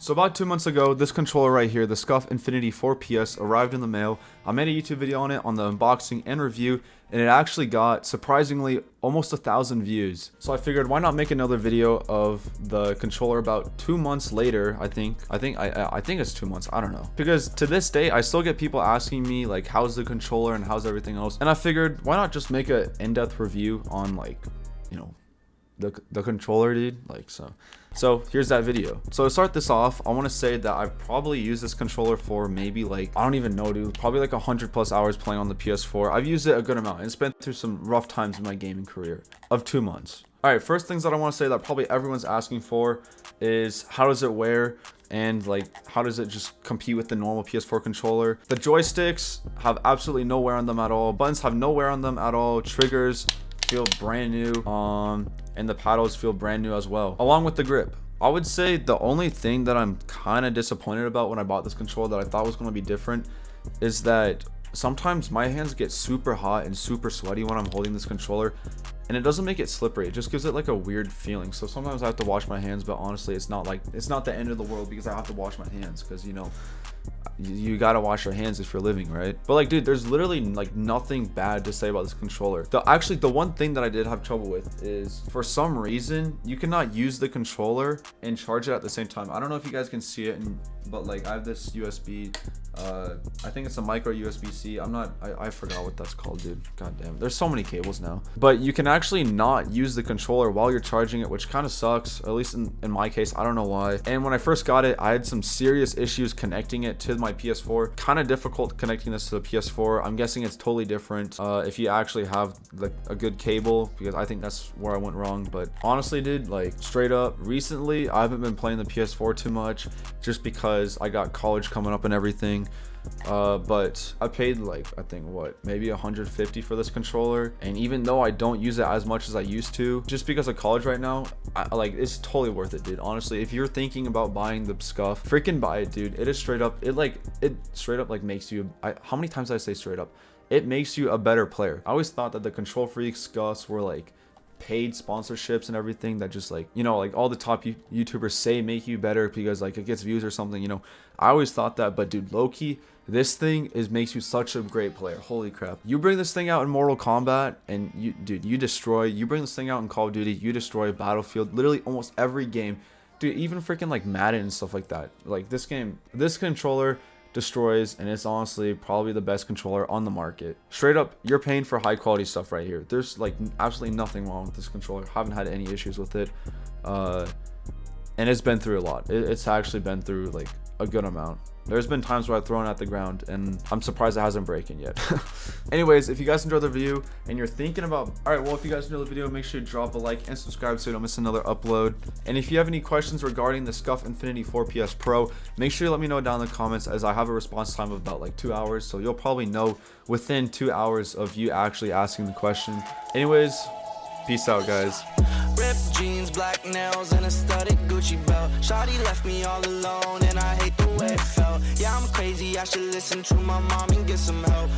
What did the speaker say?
So about 2 months ago, this controller right here, the Scuf Infinity 4PS, arrived in the mail. I made a YouTube video on it, on the unboxing and review, and it actually got, surprisingly, almost 1,000 views. So I figured, why not make another video of the controller about 2 months later, I think it's 2 months, I don't know. Because to this day, I still get people asking me, like, how's the controller and how's everything else? And I figured, why not just make an in-depth review on, like, you know, the controller, dude. Like, so here's that video. So to start this off, I want to say that I've probably used this controller for maybe, like, I don't even know, dude, probably like 100+ hours playing on the PS4. I've used it a good amount and it's been through some rough times in my gaming career of 2 months. All right, first things that I want to say that probably everyone's asking for is, how does it wear? And, like, how does it just compete with the normal PS4 controller? The joysticks have absolutely no wear on them at all. Buttons have no wear on them at all. Triggers feel brand new, and the paddles feel brand new as well, along with the grip. I would say the only thing that I'm kind of disappointed about when I bought this controller that I thought was going to be different is that sometimes my hands get super hot and super sweaty when I'm holding this controller, and it doesn't make it slippery. It just gives it like a weird feeling. So sometimes I have to wash my hands, but honestly, it's not the end of the world because I have to wash my hands, because, you know, you gotta wash your hands if you're living, right? But, like, dude, there's literally like nothing bad to say about this controller. Actually, the one thing that I did have trouble with is, for some reason, you cannot use the controller and charge it at the same time. I don't know if you guys can see it, but, like, I have this USB, I think it's a micro USB-C. I forgot what that's called, dude. God damn it. There's so many cables now. But you can actually not use the controller while you're charging it, which kind of sucks, at least in my case. I don't know why. And when I first got it, I had some serious issues connecting it to my PS4. Kind of difficult connecting this to the PS4. I'm guessing it's totally different if you actually have, like, a good cable, because I think that's where I went wrong. But honestly, dude, like, straight up, recently I haven't been playing the PS4 too much, just because I got college coming up and everything. But I paid, like, I think maybe $150 for this controller, and even though I don't use it as much as I used to, just because of college right now, it's totally worth it, dude. Honestly, if you're thinking about buying the Scuf, freaking buy it, dude. It is straight up, it straight up, like, makes you, how many times did I say straight up? It makes you a better player. I always thought that the Control Freaks Scufs were, like, paid sponsorships and everything that just, like, you know, like, all the top YouTubers say make you better because, like, it gets views or something, you know. I always thought that, but, dude, low-key, this thing makes you such a great player. Holy crap. You bring this thing out in Mortal Kombat and you destroy. You bring this thing out in Call of Duty, you destroy. Battlefield, literally almost every game, dude. Even freaking, like, Madden and stuff like that. Like, this controller destroys, and it's honestly probably the best controller on the market. Straight up, you're paying for high quality stuff right here. There's, like, absolutely nothing wrong with this controller. Haven't had any issues with it, and it's been through a lot. It's actually been through, like, a good amount. There's been times where I've thrown it at the ground, and I'm surprised it hasn't broken yet. Anyways, if you guys enjoyed the video and you're thinking about, all right, well, if you guys enjoyed the video, make sure you drop a like and subscribe so you don't miss another upload. And if you have any questions regarding the Scuf Infinity 4PS Pro, make sure you let me know down in the comments, as I have a response time of about, like, 2 hours. So you'll probably know within 2 hours of you actually asking the question. Anyways, peace out, guys. Ripped jeans, black nails, and a studded Gucci belt. Shawty left me all alone, and I hate the way it felt. Yeah, I'm crazy, I should listen to my mom and get some help.